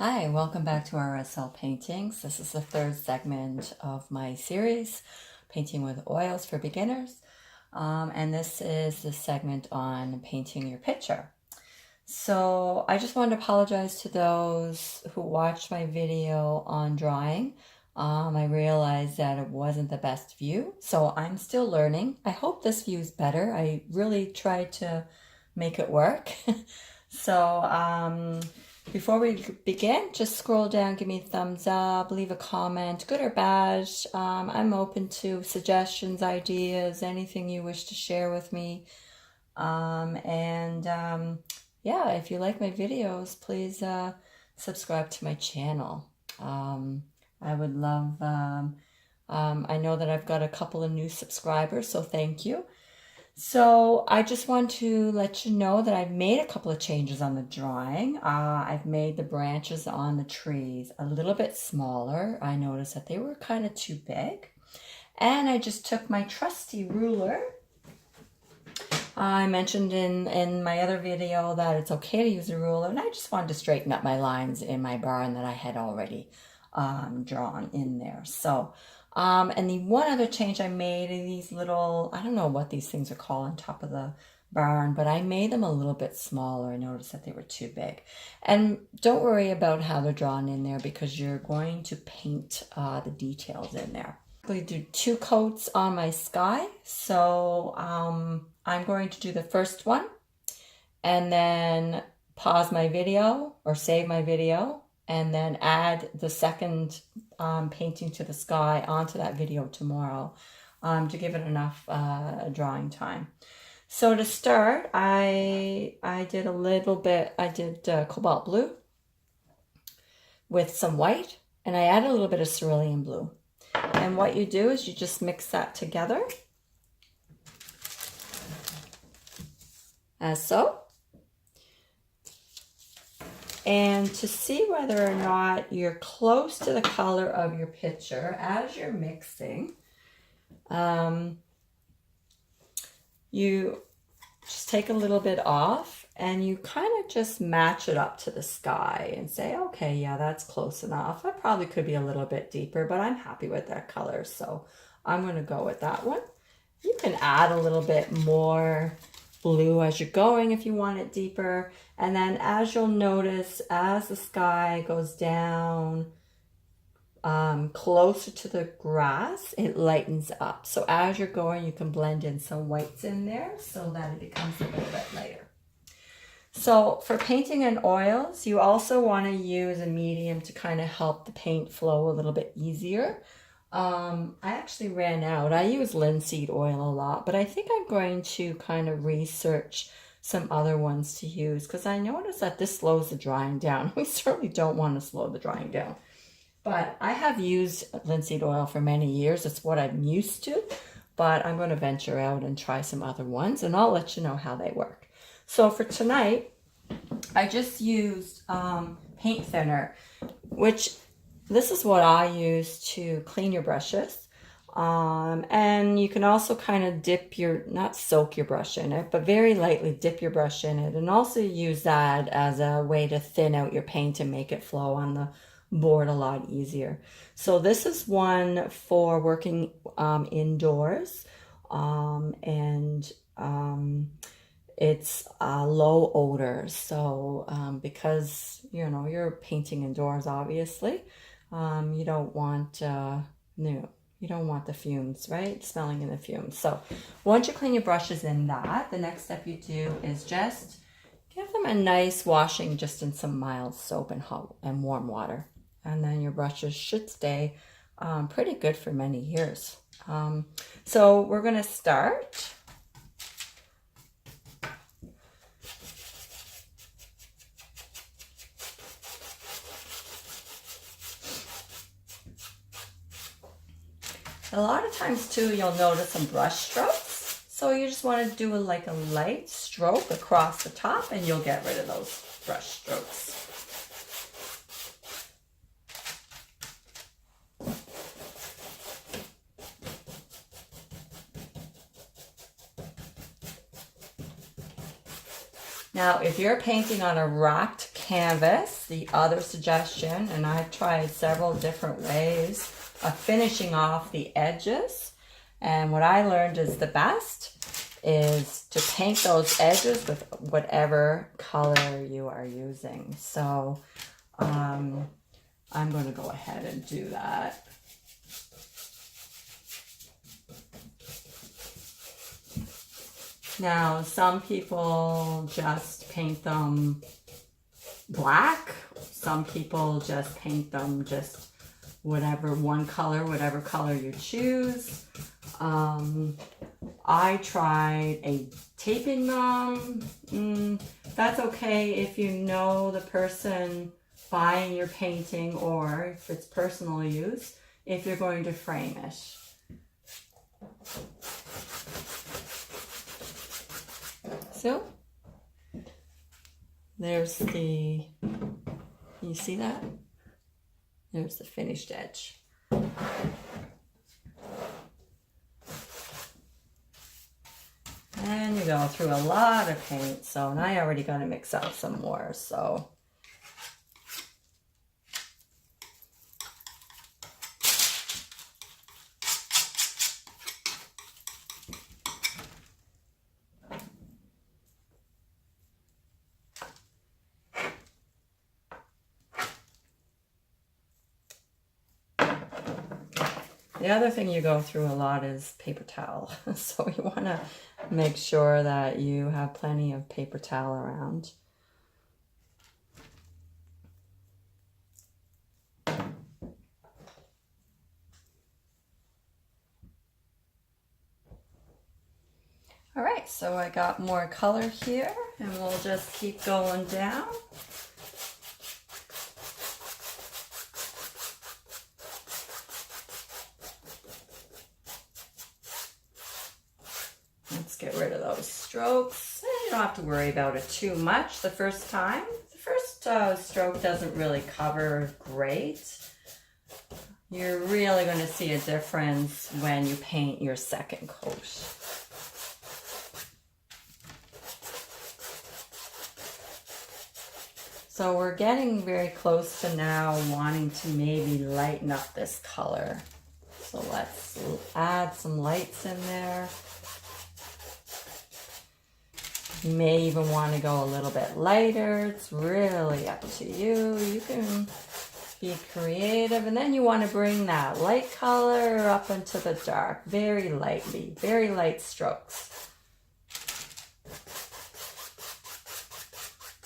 Hi, welcome back to RSL Paintings. This is the third segment of my series, Painting with Oils for Beginners. And this is the segment on painting your picture. So I just wanted to apologize to those who watched my video on drawing. I realized that it wasn't the best view, so I'm still learning. I hope this view is better. I really tried to make it work. So before we begin, just scroll down, give me a thumbs up, leave a comment, good or bad. I'm open to suggestions, ideas, anything you wish to share with me. Yeah, if you like my videos, please subscribe to my channel. I would love, I know that I've got a couple of new subscribers, so thank you. So I just want to let you know that I've made a couple of changes on the drawing. I've made the branches on the trees a little bit smaller. I noticed that they were kind of too big. And I just took my trusty ruler. I mentioned in my other video that it's okay to use a ruler, and I just wanted to straighten up my lines in my barn that I had already drawn in there. So and the one other change I made are these little, I don't know what these things are called on top of the barn, but I made them a little bit smaller. I noticed that they were too big. And don't worry about how they're drawn in there because you're going to paint the details in there. I'm going to do 2 coats on my sky. So I'm going to do the first one and then pause my video or save my video and then add the second painting to the sky onto that video tomorrow to give it enough drawing time. So to start, I did a little bit, I did cobalt blue with some white, and I added a little bit of cerulean blue. And what you do is you just mix that together, as so. And to see whether or not you're close to the color of your picture as you're mixing, you just take a little bit off and you kind of just match it up to the sky and say, okay, yeah, that's close enough. I probably could be a little bit deeper, but I'm happy with that color, so I'm going to go with that one. You can add a little bit more blue as you're going if you want it deeper. And then as you'll notice, as the sky goes down closer to the grass, it lightens up. So as you're going, you can blend in some whites in there so that it becomes a little bit lighter. So for painting in oils, you also want to use a medium to kind of help the paint flow a little bit easier. I actually ran out. I use linseed oil a lot, but I think I'm going to kind of research some other ones to use because I noticed that this slows the drying down. We certainly don't want to slow the drying down. But I have used linseed oil for many years. It's what I'm used to, but I'm going to venture out and try some other ones, and I'll let you know how they work. So for tonight, I just used paint thinner, which this is what I use to clean your brushes. And you can also kind of dip your, not soak your brush in it, but very lightly dip your brush in it, and also use that as a way to thin out your paint and make it flow on the board a lot easier. So this is one for working indoors, it's low odor. So because you're painting indoors, obviously, you don't want you don't want the fumes, right? Smelling in the fumes. So once you clean your brushes in that, the next step you do is just give them a nice washing just in some mild soap and hot and warm water. And then your brushes should stay pretty good for many years. So we're going to start. A lot of times too, you'll notice some brush strokes. So you just want to do like a light stroke across the top and you'll get rid of those brush strokes. Now, if you're painting on a racked canvas, the other suggestion, and I've tried several different ways of finishing off the edges. And what I learned is the best is to paint those edges with whatever color you are using. So I'm going to go ahead and do that. Now, some people just paint them black. Some people just paint them just whatever one color, whatever color you choose. I tried taping them. That's okay if you know the person buying your painting, or if it's personal use, if you're going to frame it. So there's the, you see that? There's the finished edge. And you go through a lot of paint, so now I already got to mix up some more, so. The other thing you go through a lot is paper towel. So you want to make sure that you have plenty of paper towel around. All right, so I got more color here, and we'll just keep going down. Let's get rid of those strokes. You don't have to worry about it too much the first time. The first stroke doesn't really cover great. You're really going to see a difference when you paint your second coat. So we're getting very close to now wanting to maybe lighten up this color. So let's add some lights in there. You may even want to go a little bit lighter. It's really up to you. You can be creative. And then you want to bring that light color up into the dark, very lightly, very light strokes.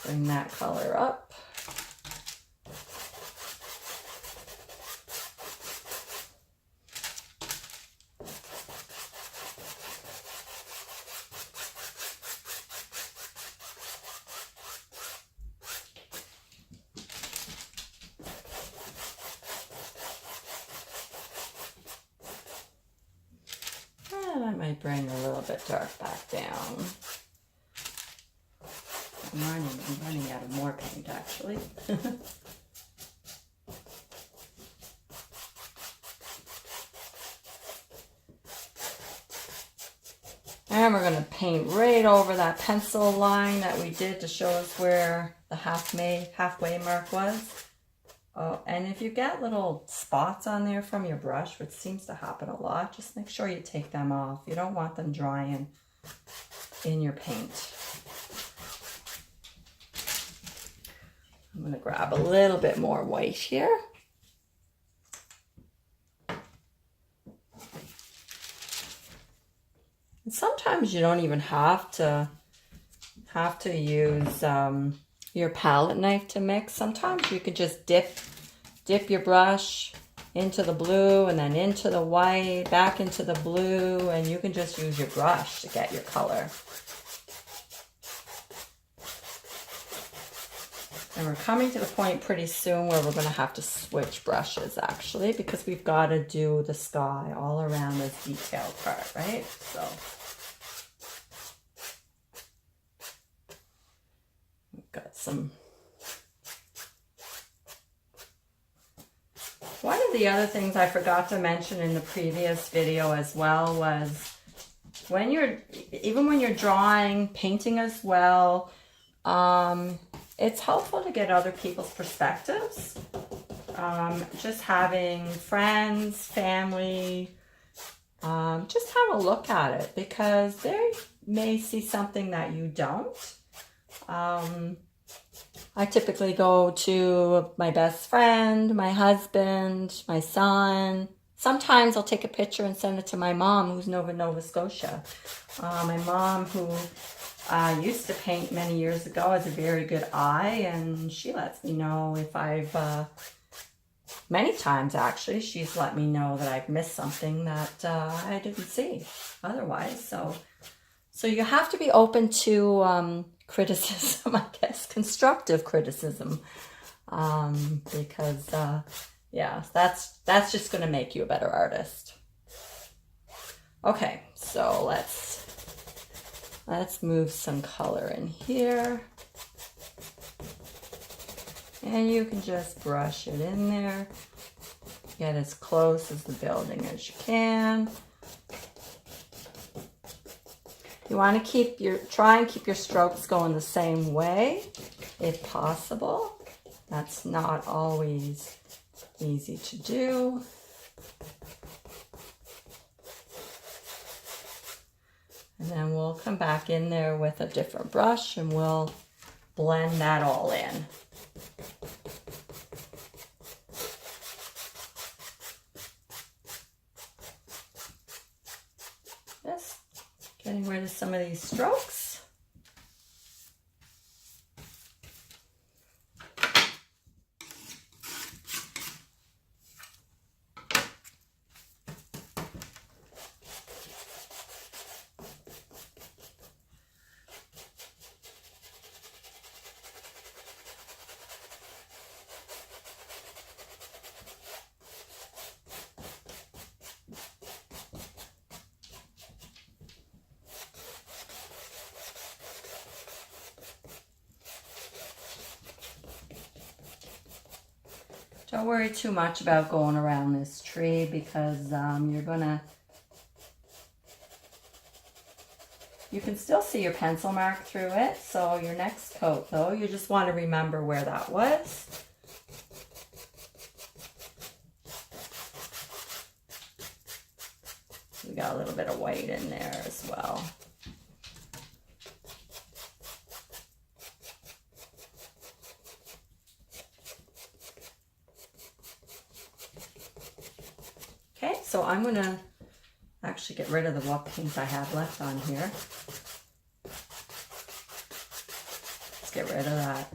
Bring that color up. And I might bring a little bit dark back down. I'm running out of more paint, actually. And we're going to paint right over that pencil line that we did to show us where the halfway mark was. Oh, and if you get little spots on there from your brush, which seems to happen a lot, just make sure you take them off. You don't want them drying in your paint. I'm going to grab a little bit more white here. And sometimes you don't even have to use your palette knife to mix. Sometimes you could just dip your brush into the blue and then into the white, back into the blue, and you can just use your brush to get your color. And we're coming to the point pretty soon where we're going to have to switch brushes, actually, because we've got to do the sky all around this detail part, right? So we've got some. One of the other things I forgot to mention in the previous video as well was even when you're drawing, painting as well, it's helpful to get other people's perspectives. Just having friends, family, just have a look at it because they may see something that you don't. I typically go to my best friend, my husband, my son. Sometimes I'll take a picture and send it to my mom, who's in Nova Scotia. My mom, who used to paint many years ago, has a very good eye, and she lets me know if I've, many times actually, she's let me know that I've missed something that I didn't see otherwise. So you have to be open to criticism, I guess, constructive criticism, because yeah, that's just going to make you a better artist. Okay, so let's move some color in here, and you can just brush it in there, get as close as the building as you can. You want to try and keep your strokes going the same way if possible. That's not always easy to do. And then we'll come back in there with a different brush and we'll blend that all in. Just getting rid of some of these strokes. Don't worry too much about going around this tree because you can still see your pencil mark through it. So your next coat though, you just want to remember where that was. We got a little bit of white in there as well. Okay, so I'm going to actually get rid of the what paint I have left on here. Let's get rid of that.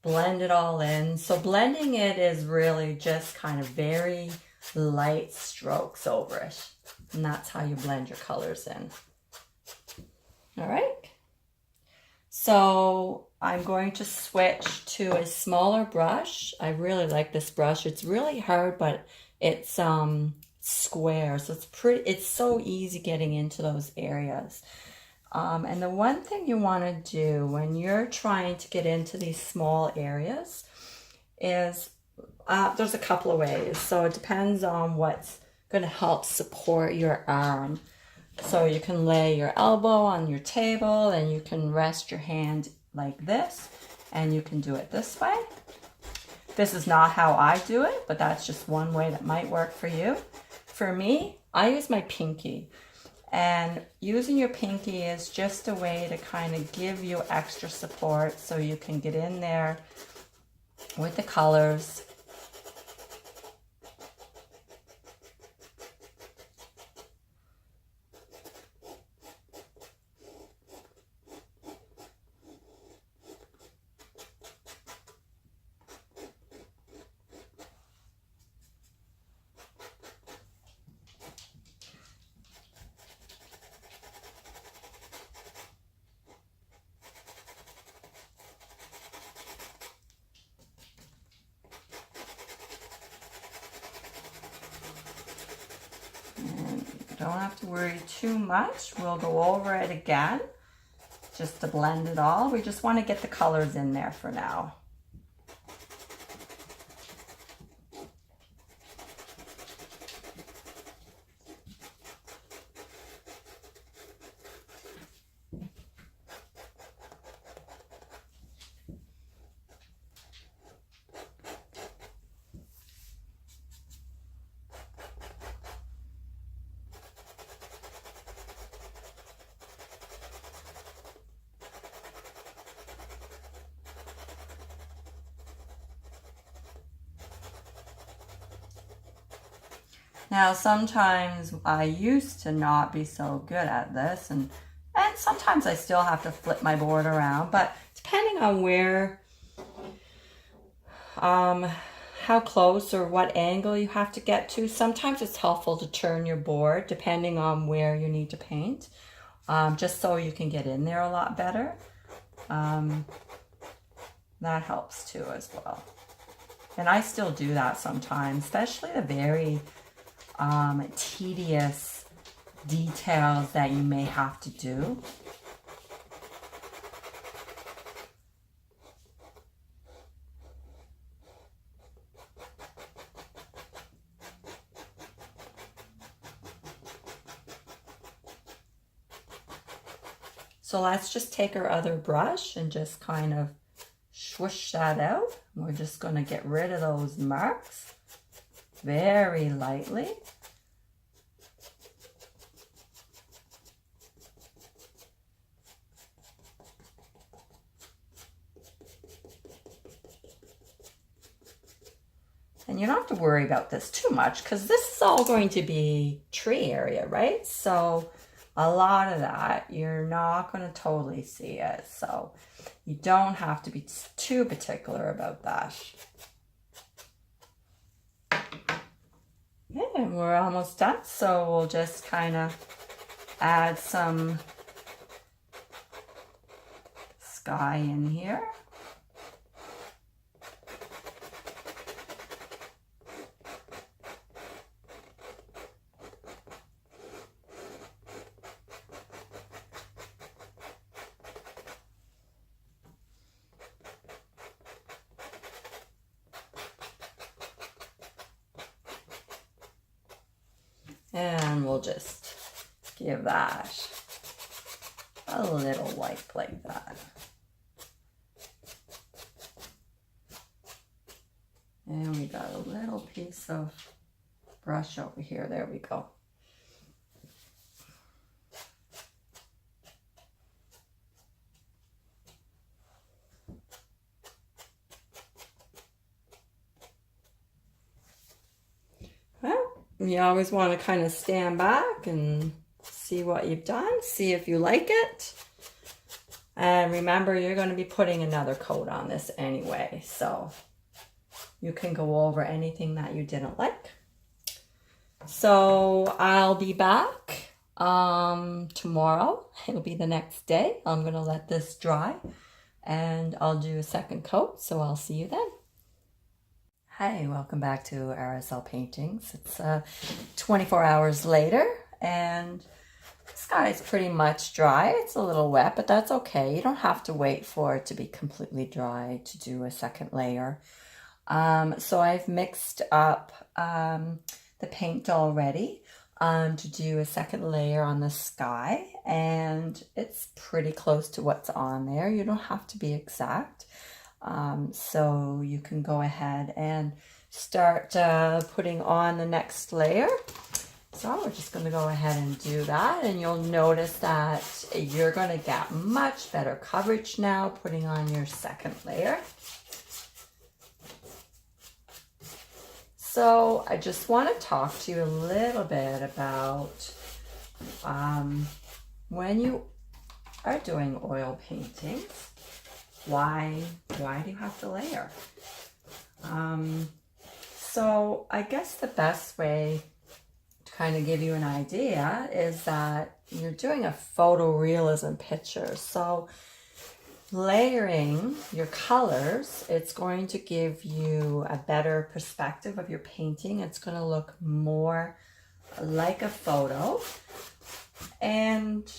Blend it all in. So blending it is really just kind of very light strokes over it. And that's how you blend your colors in. All right. So I'm going to switch to a smaller brush. I really like this brush. It's really hard, but it's square, so it's so easy getting into those areas. And the one thing you want to do when you're trying to get into these small areas is there's a couple of ways. So it depends on what's going to help support your arm. So you can lay your elbow on your table and you can rest your hand like this, and you can do it this way. This is not how I do it, but that's just one way that might work for you. For me, I use my pinky, and using your pinky is just a way to kind of give you extra support so you can get in there with the colors. Don't have to worry too much. We'll go over it again just to blend it all. We just want to get the colors in there for now. Now, sometimes I used to not be so good at this, and sometimes I still have to flip my board around, but depending on where, how close or what angle you have to get to, sometimes it's helpful to turn your board depending on where you need to paint, just so you can get in there a lot better. That helps too as well. And I still do that sometimes, especially the very tedious details that you may have to do. So let's just take our other brush and just kind of swoosh that out. We're just going to get rid of those marks very lightly. And you don't have to worry about this too much because this is all going to be tree area, right? So a lot of that, you're not going to totally see it. So you don't have to be too particular about that. And we're almost done. So we'll just kind of add some sky in here. And we'll just give that a little wipe like that. And we got a little piece of brush over here. There we go. You always want to kind of stand back and see what you've done, see if you like it. And remember, you're going to be putting another coat on this anyway, so you can go over anything that you didn't like. So I'll be back tomorrow. It'll be the next day. I'm going to let this dry and I'll do a second coat, so I'll see you then. Hi, welcome back to RSL Paintings. It's 24 hours later and the sky is pretty much dry. It's a little wet, but that's okay. You don't have to wait for it to be completely dry to do a second layer. So I've mixed up the paint already to do a second layer on the sky, and it's pretty close to what's on there. You don't have to be exact. So you can go ahead and start putting on the next layer. So we're just going to go ahead and do that, and you'll notice that you're going to get much better coverage now putting on your second layer. So I just want to talk to you a little bit about when you are doing oil paintings, why do you have to layer? So I guess the best way to kind of give you an idea is that you're doing a photorealism picture. So layering your colors, it's going to give you a better perspective of your painting. It's going to look more like a photo. And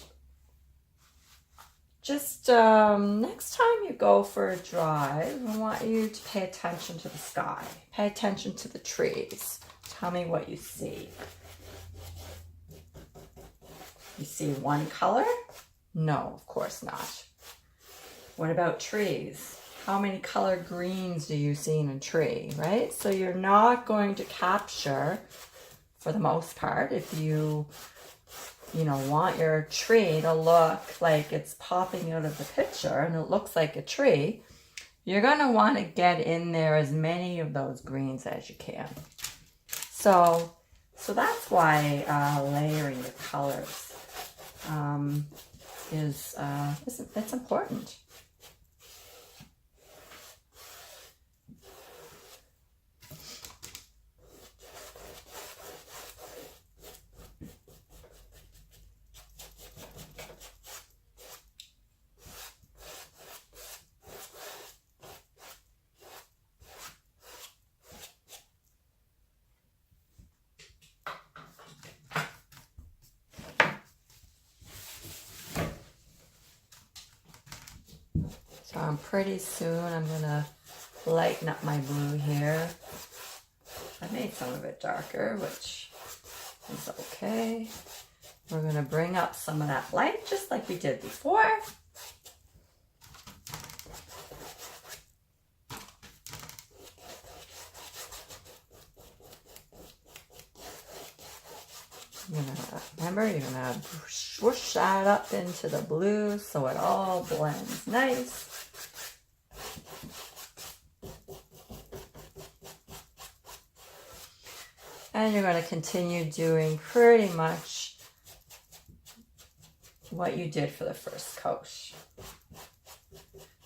just next time you go for a drive, I want you to pay attention to the sky. Pay attention to the trees. Tell me what you see. You see one color? No, of course not. What about trees? How many colored greens do you see in a tree, right? So you're not going to capture, for the most part, if you want your tree to look like it's popping out of the picture and it looks like a tree, you're going to want to get in there as many of those greens as you can. So So that's why layering your colors it's important. So pretty soon I'm gonna lighten up my blue here. I made some of it darker, which is okay. We're gonna bring up some of that light just like we did before. Remember, you're gonna swoosh that up into the blue so it all blends nice. And you're going to continue doing pretty much what you did for the first coat.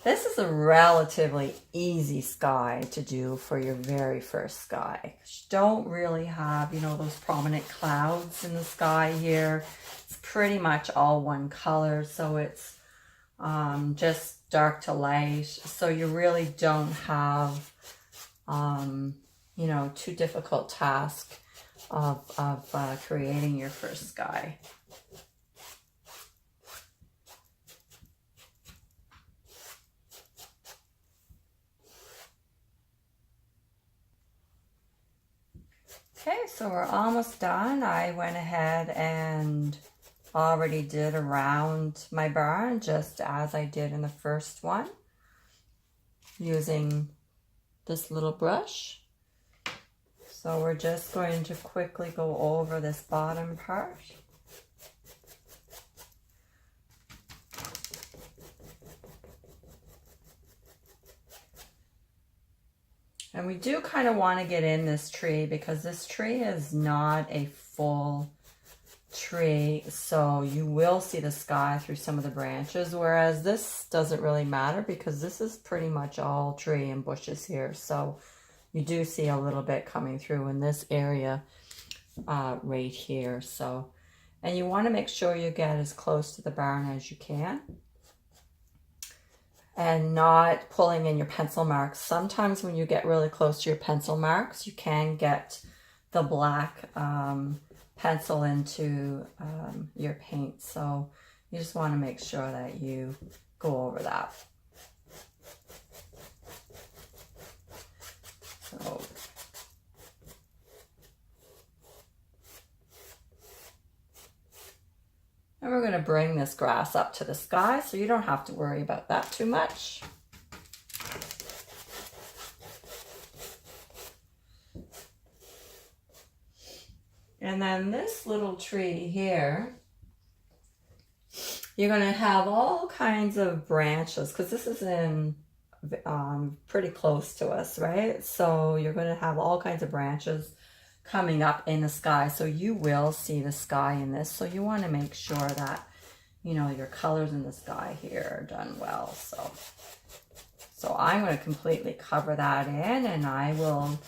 This is a relatively easy sky to do for your very first sky. You don't really have, you know, those prominent clouds in the sky here. It's pretty much all one color, so it's just dark to light. So you really don't have, you know, too difficult task of creating your first sky. Okay, so we're almost done. I went ahead and already did around my barn just as I did in the first one using this little brush. So we're just going to quickly go over this bottom part. And we do kind of want to get in this tree because this tree is not a full tree, so you will see the sky through some of the branches, whereas this doesn't really matter because this is pretty much all tree and bushes here. So you do see a little bit coming through in this area right here. So, and you want to make sure you get as close to the barn as you can and not pulling in your pencil marks. Sometimes when you get really close to your pencil marks, you can get the black pencil into your paint. So you just want to make sure that you go over that. So and we're going to bring this grass up to the sky, so you don't have to worry about that too much. And then this little tree here, you're going to have all kinds of branches because this is in pretty close to us, right? So you're going to have all kinds of branches coming up in the sky, so you will see the sky in this. So you want to make sure that, you know, your colors in the sky here are done well. So I'm going to completely cover that in, and I will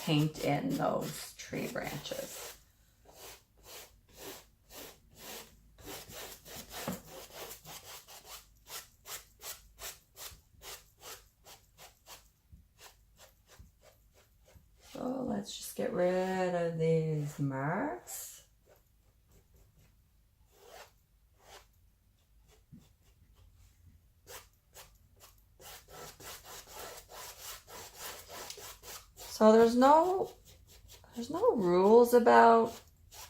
paint in those tree branches. So let's just get rid of these marks. So there's no rules about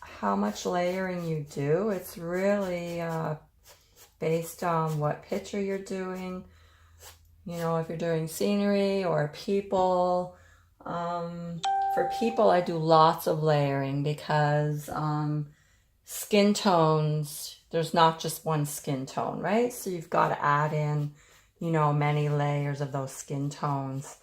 how much layering you do. It's really based on what picture you're doing. You know, if you're doing scenery or people. For people, I do lots of layering because skin tones, there's not just one skin tone, right? So you've got to add in, you know, many layers of those skin tones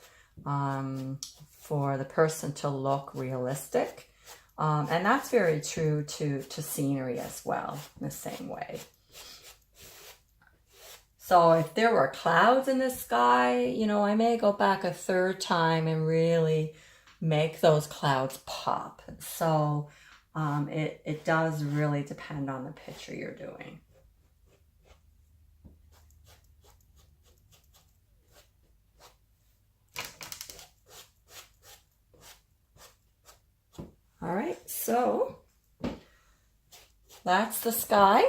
for the person to look realistic. And that's very true to scenery as well, in the same way. So if there were clouds in the sky, you know, I may go back a third time and really make those clouds pop. So it does really depend on the picture you're doing. All right, so that's the sky.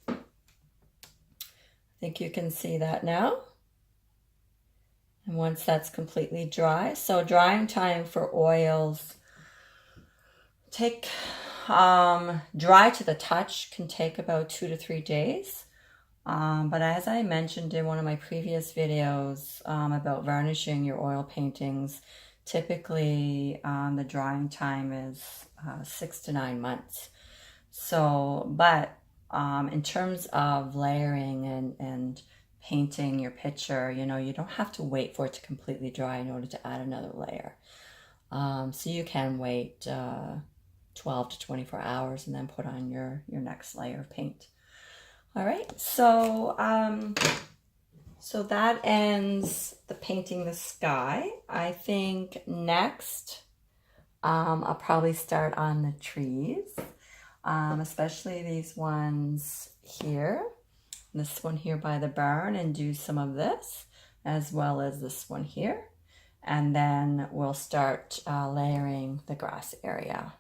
I think you can see that now. And once that's completely dry, so drying time for oils dry to the touch can take about 2 to 3 days. But as I mentioned in one of my previous videos about varnishing your oil paintings, typically the drying time is 6 to 9 months. So, but in terms of layering and painting your picture, you know, you don't have to wait for it to completely dry in order to add another layer. So you can wait 12 to 24 hours and then put on your next layer of paint. All right, so so that ends the painting the sky. I think next I'll probably start on the trees, especially these ones here, this one here by the barn, and do some of this, as well as this one here. And then we'll start layering the grass area.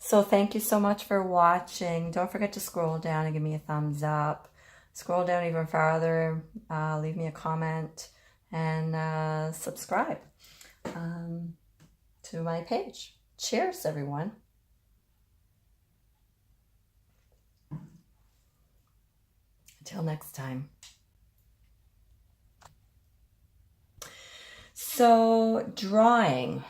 So thank you so much for watching. Don't forget to scroll down and give me a thumbs up. Scroll down even farther, leave me a comment, and subscribe to my page. Cheers, everyone. Until next time. So drawing.